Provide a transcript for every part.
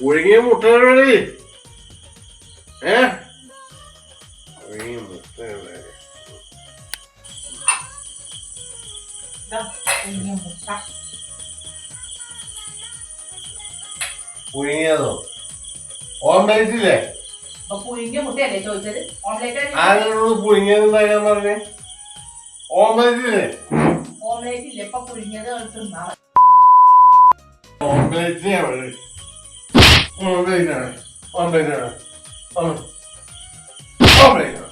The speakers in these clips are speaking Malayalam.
പുഴുങ്ങിയ മുട്ടകളി പുഴുങ്ങിയ മുട്ടകളെ പുഴുങ്ങിയതോ ഓംലേറ്റില്ലേ പുഴുങ്ങിയ മുട്ടയല്ലേ ചോദിച്ചത്? ആരോട് പുഴുങ്ങിയതെന്താ ഞാൻ പറഞ്ഞേ? ഓംലേറ്റില്ലേ? ഓംലേറ്റ് ഇല്ല, ഇപ്പൊ പുഴുങ്ങിയത് തിന്നാ ഓംലേറ്റ് ഓംലേറ്റാണ് ഓംലേറ്റാണ് ഓംലേറ്റാണ്.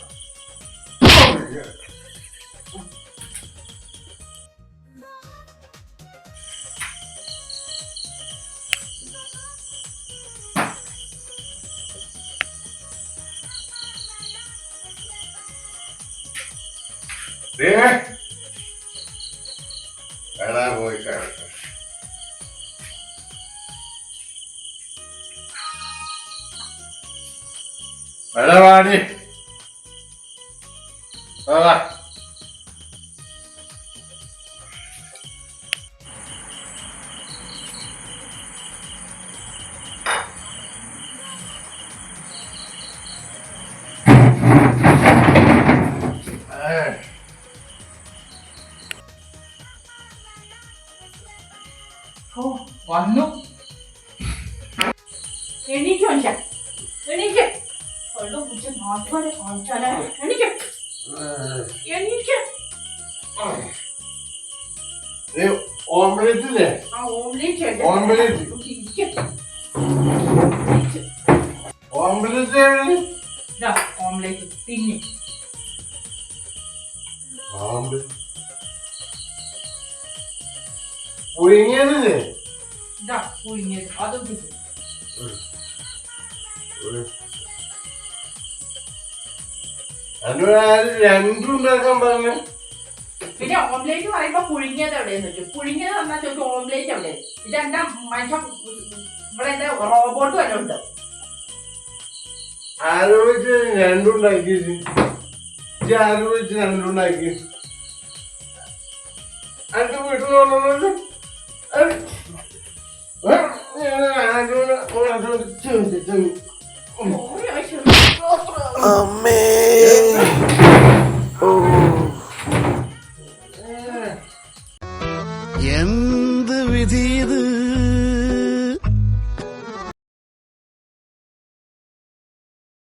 പോയി കാണട്ടെ. വാടി വന്നു. എണീക്കോ എണീക്ക്. ഓംലേറ്റില്ലേ? ഓംലേറ്റ് ഓംലേറ്റ് ഓംലേറ്റ് പിന്നെ പുഴുങ്ങിയതല്ലേ? പുഴുങ്ങിയത് അതും രണ്ടുണ്ടാക്കാൻ പറഞ്ഞു. പിന്നെ ഓംലേറ്റ് പറയുമ്പോ പുഴുങ്ങിയത് എവിടെയെന്ന് വെച്ചു. പുഴുങ്ങിയത് വന്നാൽ ചോദിച്ചു ഓംലേറ്റ് എവിടെ? ഇതെന്താ മനുഷ്യൻ ഇവിടെ എന്താ റോബോട്ട് വല്ലതും ഉണ്ടോ? ആലോചിച്ച് രണ്ടുണ്ടാക്കി ആലോചിച്ച് രണ്ടുണ്ടാക്കി അന്റെ വീട്ടിൽ വന്നു അമ്മേ ഓ